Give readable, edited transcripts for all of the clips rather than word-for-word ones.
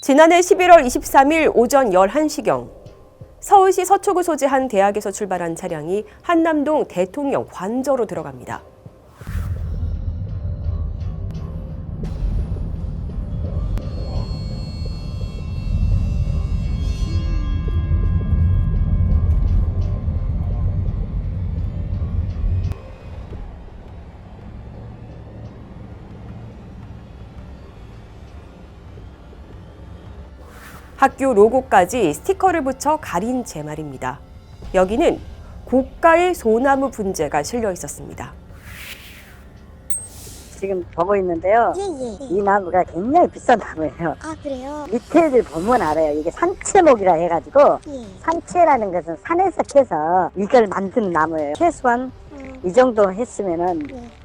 지난해 11월 23일 오전 11시경 서울시 서초구 소재 한 대학에서 출발한 차량이 한남동 대통령 관저로 들어갑니다. 학교 로고까지 스티커를 붙여 가린 채 말입니다. 여기는 고가의 소나무 분재가 실려 있었습니다. 지금 보고 있는데요. 이 나무가 굉장히 비싼 나무예요. 아, 그래요? 밑에를 보면 알아요. 이게 산채목이라 해가지고 산채라는 것은 산에서 캐서 이걸 만든 나무예요. 최소한 이 정도 했으면은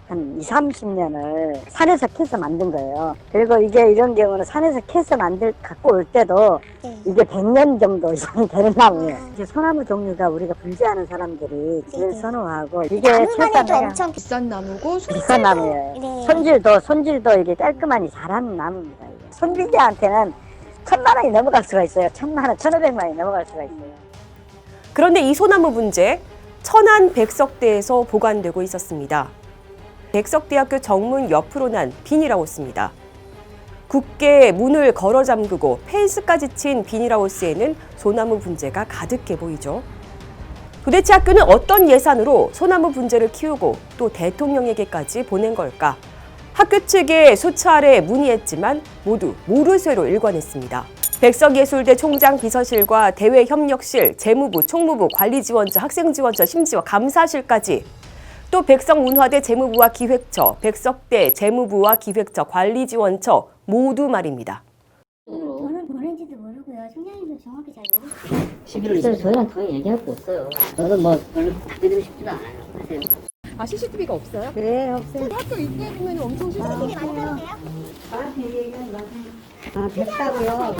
한 20, 30년을 산에서 캐서 만든 거예요. 그리고 이게 이런 경우는 산에서 캐서 갖고 올 때도 이게 100년 정도 이상이 되는 나무예요. 이게 소나무 종류가 우리가 분재하는 사람들이 제일 선호하고 이게 나무만해도 엄청 비싼 나무고 비싼 나무예요. 네. 손질도 이게 깔끔하니 잘하는 나무입니다. 이게. 손질자한테는 1000만 원이 넘어갈 수가 있어요. 1000만 원, 1500만 원이 넘어갈 수가 있어요. 그런데 이 소나무 분재, 천안 백석대에서 보관되고 있었습니다. 백석대학교 정문 옆으로 난 비닐하우스입니다. 굳게 문을 걸어 잠그고 펜스까지 친 비닐하우스에는 소나무 분재가 가득해 보이죠. 도대체 학교는 어떤 예산으로 소나무 분재를 키우고 또 대통령에게까지 보낸 걸까? 학교 측에 수차례 문의했지만 모두 모르쇠로 일관했습니다. 백석예술대 총장 비서실과 대외협력실, 재무부, 총무부, 관리지원처, 학생지원처, 심지어 감사실까지 또 백석문화대 재무부와 기획처, 백석대 재무부와 기획처, 관리지원처 모두 말입니다. 저는 보낸지도 모르고요. 총장님도 정확히 잘 모르겠어요. 11월 24일 저희랑 더 얘기할 거 없어요. 저는 뭐 별로 답해드리고 싶지도 않아요. 하세요. 아, CCTV가 없어요? 네, 없어요. 학교 입구에는 엄청 CCTV 만들어요? 아, 됐다고요?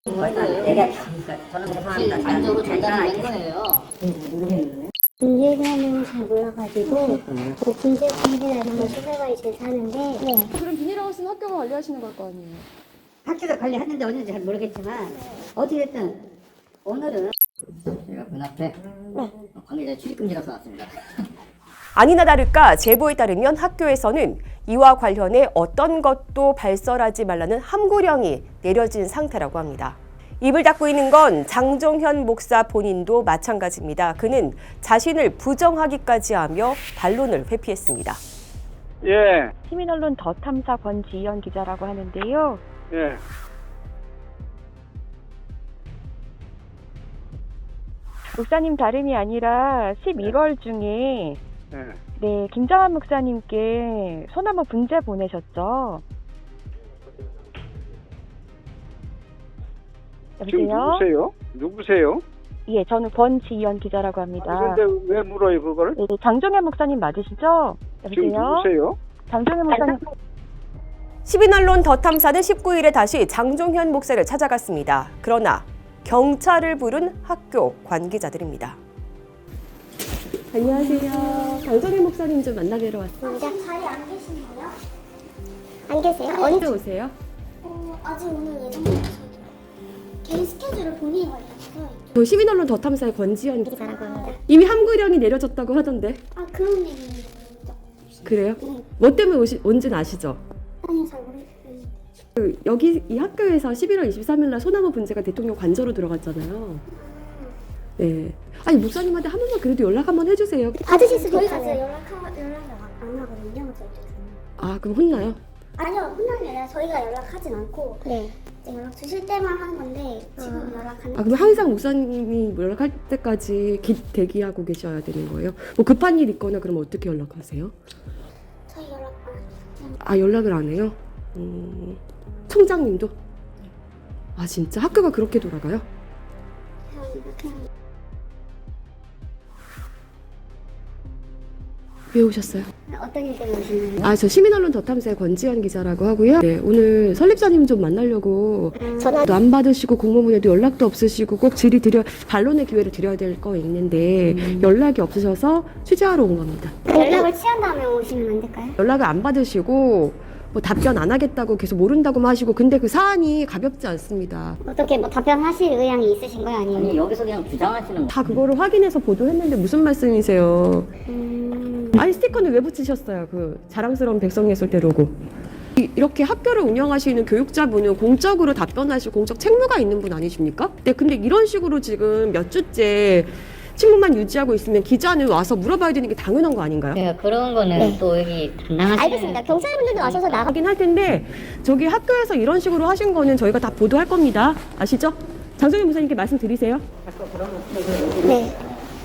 저는 죄송합니다. 안적으로 전달하는 거예요. 분재는 잘 몰라가지고 뭐 분재나 이런 거 supervisor에서 하는데 그럼 비닐하우스는 학교가 관리하시는 걸 거 아니에요? 학교가 관리했는지 어딘지 잘 모르겠지만 어찌됐든 오늘은 제가 문 앞에 관계자 출입금지라서 왔습니다. 아니나 다를까 제보에 따르면 학교에서는 이와 관련해 어떤 것도 발설하지 말라는 함구령이 내려진 상태라고 합니다. 입을 닫고 있는 건 장종현 목사 본인도 마찬가지입니다. 그는 자신을 부정하기까지 하며 반론을 회피했습니다. 예, 시민언론 더 탐사 권지연 기자라고 하는데요. 예. 목사님 다름이 아니라 11월 중에 예. 김정한 목사님께 소나무 분재 보내셨죠? 지금 여보세요? 누구세요? 예, 저는 권지연 기자라고 합니다. 그런데 왜 물어요, 그걸? 네, 장종현 목사님 맞으시죠? 지금 여보세요? 누구세요? 장종현 목사님. 시민언론 더 탐사는 19일에 다시 장종현 목사를 찾아갔습니다. 그러나 경찰을 부른 학교 관계자들입니다. 안녕하세요. 장종현 목사님 좀 만나뵈러 왔습니다. 자리 안 계시나요? 안 계세요? 언제 오세요? 아직 오늘 예정이라서 개인 스케줄을 본인이 관리하셔서 저 시민언론 더 탐사의 권지연 기자라고 합니다. 이미 함구령이 내려졌다고 하던데. 아, 그런 얘기는 그래요? 네. 뭐 때문에 온지는 아시죠? 아니요, 잘 모르겠어요. 여기 이 학교에서 11월 23일 날 소나무 분재가 대통령 관저로 들어갔잖아요. 네. 아니 목사님한테 한 번만 그래도 연락 한번 해주세요. 받으실 수도 있잖아요. 연락을 안 하거든요. 아 그럼 혼나요? 아니요, 혼나는 게 아니라 저희가 연락하진 않고 이제 연락 주실 때만 하는 건데 지금 연락하는 아 그럼 항상 목사님이 연락할 때까지 대기하고 계셔야 되는 거예요? 뭐 급한 일 있거나 그러면 어떻게 연락하세요? 저희 연락 안 해요. 아 연락을 안 해요? 총장님도? 아 진짜 학교가 그렇게 돌아가요? 그냥 왜 오셨어요? 어떤 일 때문에 오시나요? 아 저 시민언론 더 탐사의 권지연 기자라고 하고요. 네 오늘 설립자님 좀 만나려고 전화도 안 받으시고 공무원에도 연락도 없으시고 꼭 반론의 기회를 드려야 될 거 있는데 연락이 없으셔서 취재하러 온 겁니다. 연락을 취한 다음에 오시면 안 될까요? 연락을 안 받으시고 뭐 답변 안 하겠다고 계속 모른다고만 하시고 근데 그 사안이 가볍지 않습니다. 어떻게 뭐 답변하실 의향이 있으신 거예요? 아니면 아니 여기서 그냥 주장하시는 다 그거를 확인해서 보도했는데 무슨 말씀이세요? 아니 스티커는 왜 붙이셨어요? 그 자랑스러운 백성예술대 로고. 이렇게 학교를 운영하시는 교육자분은 공적으로 답변하시고 공적 책무가 있는 분 아니십니까? 네, 근데 이런 식으로 지금 몇 주째 책무만 유지하고 있으면 기자는 와서 물어봐야 되는 게 당연한 거 아닌가요? 그러니까 그런 거는 또 여기 담당하시는 알겠습니다. 경찰분들도 와셔서 나가. 하긴 할 텐데 저기 학교에서 이런 식으로 하신 거는 저희가 다 보도할 겁니다. 아시죠? 장성현 목사님께 말씀드리세요. 네.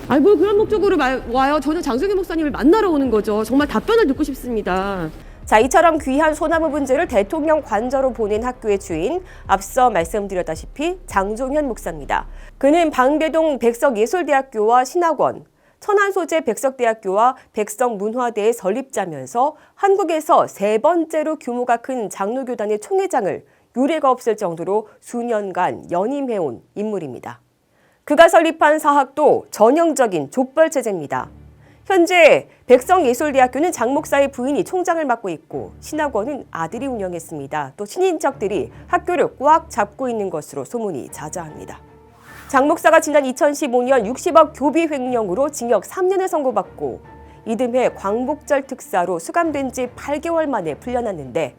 아니 뭐 그런 목적으로 와요. 저는 장성현 목사님을 만나러 오는 거죠. 정말 답변을 듣고 싶습니다. 자, 이처럼 귀한 소나무 분재를 대통령 관저로 보낸 학교의 주인, 앞서 말씀드렸다시피 장종현 목사입니다. 그는 방배동 백석예술대학교와 신학원, 천안소재 백석대학교와 백석문화대의 설립자면서 한국에서 세 번째로 규모가 큰 장로교단의 총회장을 유례가 없을 정도로 수년간 연임해온 인물입니다. 그가 설립한 사학도 전형적인 족벌체제입니다. 현재 백석예술대학교는 장 목사의 부인이 총장을 맡고 있고 신학원은 아들이 운영했습니다. 또 친인척들이 학교를 꽉 잡고 있는 것으로 소문이 자자합니다. 장 목사가 지난 2015년 60억 교비 횡령으로 징역 3년을 선고받고 이듬해 광복절 특사로 수감된 지 8개월 만에 풀려났는데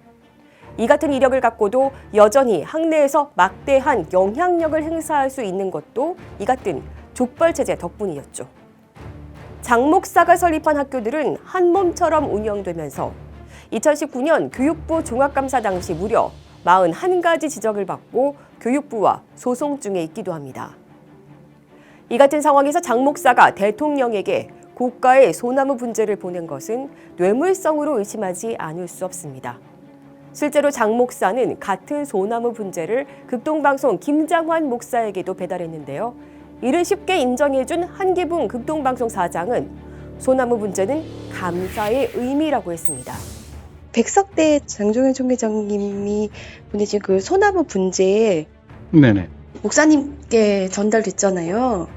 이 같은 이력을 갖고도 여전히 학내에서 막대한 영향력을 행사할 수 있는 것도 이 같은 족벌체제 덕분이었죠. 장 목사가 설립한 학교들은 한 몸처럼 운영되면서 2019년 교육부 종합감사 당시 무려 41가지 지적을 받고 교육부와 소송 중에 있기도 합니다. 이 같은 상황에서 장 목사가 대통령에게 고가의 소나무 분재를 보낸 것은 뇌물성으로 의심하지 않을 수 없습니다. 실제로 장 목사는 같은 소나무 분재를 극동방송 김장환 목사에게도 배달했는데요. 이를 쉽게 인정해준 한기붕 극동방송 사장은 소나무 분재는 감사의 의미라고 했습니다. 백석대 장종현 총회장님이 보내신 그 소나무 분재 네네. 목사님께 전달됐잖아요.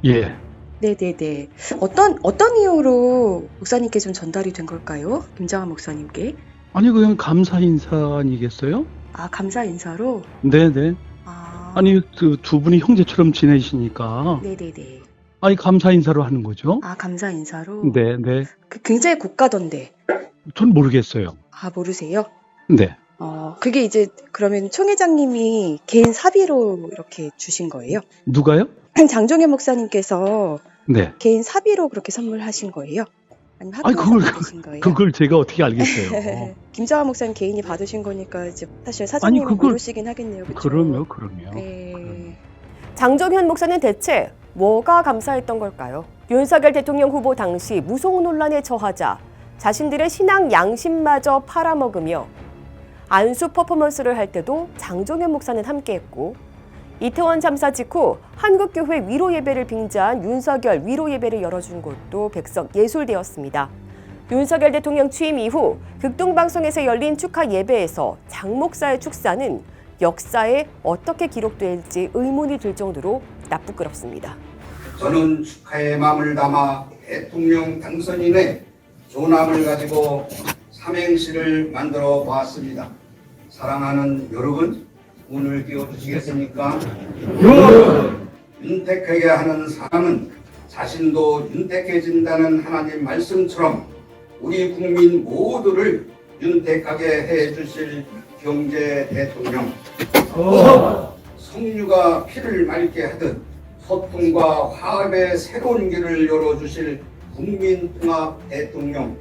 예. 네네네. 어떤 이유로 목사님께 좀 전달이 된 걸까요? 김장한 목사님께. 아니 그냥 감사 인사 아니겠어요? 아, 감사 인사로? 네네. 아니 그 두 분이 형제처럼 지내시니까 네네네. 아니 감사 인사로 하는 거죠? 아, 감사 인사로? 네네. 굉장히 고가던데. 전 모르겠어요. 아, 모르세요? 네. 그게 이제 그러면 총회장님이 개인 사비로 이렇게 주신 거예요? 누가요? 장종현 목사님께서 네. 개인 사비로 그렇게 선물하신 거예요? 아니면 아니, 학교에서 받으신 거예요? 그걸 제가 어떻게 알겠어요? 김장한 목사님 개인이 받으신 거니까 이제 사실 사장님은 아니, 그걸- 모르시긴 하겠네요. 그쵸? 그럼요. 네. 장종현 목사는 대체 뭐가 감사했던 걸까요? 윤석열 대통령 후보 당시 무속 논란에 처하자 자신들의 신앙 양심마저 팔아먹으며 안수 퍼포먼스를 할 때도 장종현 목사는 함께했고 이태원 참사 직후 한국교회 위로 예배를 빙자한 윤석열 위로 예배를 열어준 곳도 백석예술대였습니다. 윤석열 대통령 취임 이후 극동방송에서 열린 축하 예배에서 장 목사의 축사는 역사에 어떻게 기록될지 의문이 들 정도로 나쁘끄럽습니다. 저는 축하의 마음을 담아 대통령 당선인의 소남을 가지고 삼행시를 만들어 보았습니다. 사랑하는 여러분, 운을 띄워주시겠습니까? 윤택하게 하는 사람은 자신도 윤택해진다는 하나님 말씀처럼 우리 국민 모두를 윤택하게 해주실 경제 대통령. 석류가 피를 맑게 하듯 소통과 화합의 새로운 길을 열어주실 국민통합 대통령.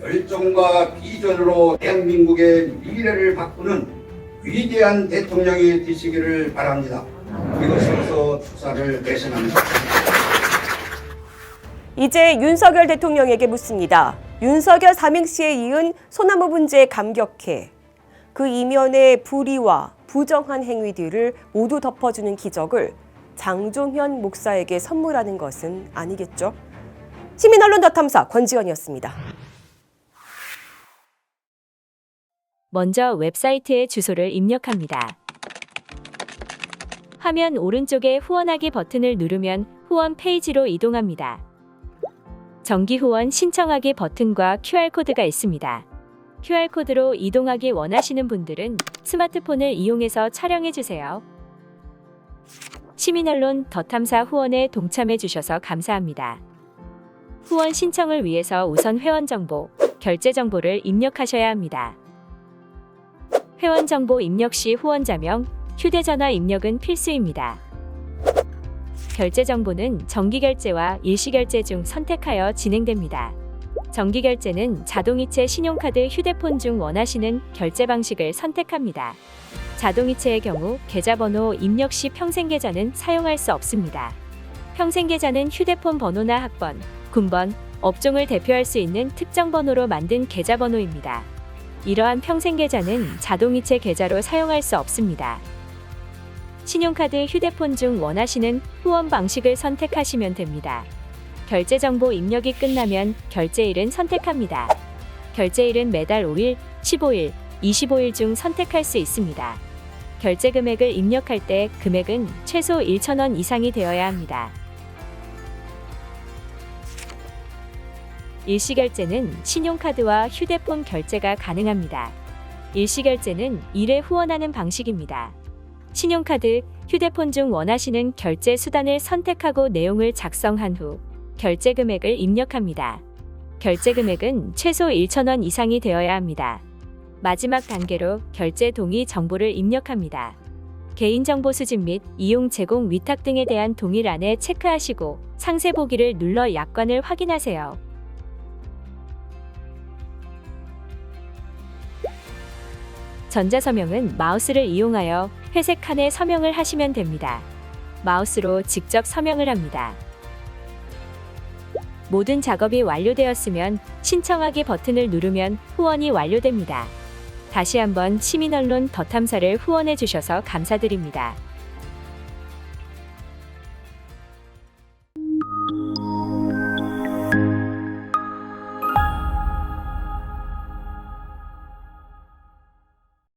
열정과 비전으로 대한민국의 미래를 바꾸는 위대한 대통령이 되시기를 바랍니다. 이것으로서 축사를 대신합니다. 이제 윤석열 대통령에게 묻습니다. 윤석열 삼행시에 이은 소나무 분재에 감격해 그 이면의 불의와 부정한 행위들을 모두 덮어주는 기적을 장종현 목사에게 선물하는 것은 아니겠죠? 시민언론더탐사 권지연이었습니다. 먼저 웹사이트의 주소를 입력합니다. 화면 오른쪽에 후원하기 버튼을 누르면 후원 페이지로 이동합니다. 정기 후원 신청하기 버튼과 QR코드가 있습니다. QR코드로 이동하기 원하시는 분들은 스마트폰을 이용해서 촬영해주세요. 시민언론 더 탐사 후원에 동참해주셔서 감사합니다. 후원 신청을 위해서 우선 회원정보, 결제정보를 입력하셔야 합니다. 회원정보 입력 시 후원자명, 휴대전화 입력은 필수입니다. 결제정보는 정기결제와 일시결제 중 선택하여 진행됩니다. 정기결제는 자동이체, 신용카드, 휴대폰 중 원하시는 결제 방식을 선택합니다. 자동이체의 경우 계좌번호 입력 시 평생계좌는 사용할 수 없습니다. 평생계좌는 휴대폰 번호나 학번, 군번, 업종을 대표할 수 있는 특정 번호로 만든 계좌번호입니다. 이러한 평생계좌는 자동이체 계좌로 사용할 수 없습니다. 신용카드, 휴대폰 중 원하시는 후원 방식을 선택하시면 됩니다. 결제정보 입력이 끝나면 결제일은 선택합니다. 결제일은 매달 5일, 15일, 25일 중 선택할 수 있습니다. 결제 금액을 입력할 때 금액은 최소 1,000원 이상이 되어야 합니다. 일시결제는 신용카드와 휴대폰 결제가 가능합니다. 일시결제는 1회 후원하는 방식입니다. 신용카드, 휴대폰 중 원하시는 결제 수단을 선택하고 내용을 작성한 후 결제 금액을 입력합니다. 결제 금액은 최소 1,000원 이상이 되어야 합니다. 마지막 단계로 결제 동의 정보를 입력합니다. 개인정보 수집 및 이용 제공 위탁 등에 대한 동의란에 체크하시고 상세 보기를 눌러 약관을 확인하세요. 전자서명은 마우스를 이용하여 회색 칸에 서명을 하시면 됩니다. 마우스로 직접 서명을 합니다. 모든 작업이 완료되었으면 신청하기 버튼을 누르면 후원이 완료됩니다. 다시 한번 시민언론 더 탐사를 후원해 주셔서 감사드립니다.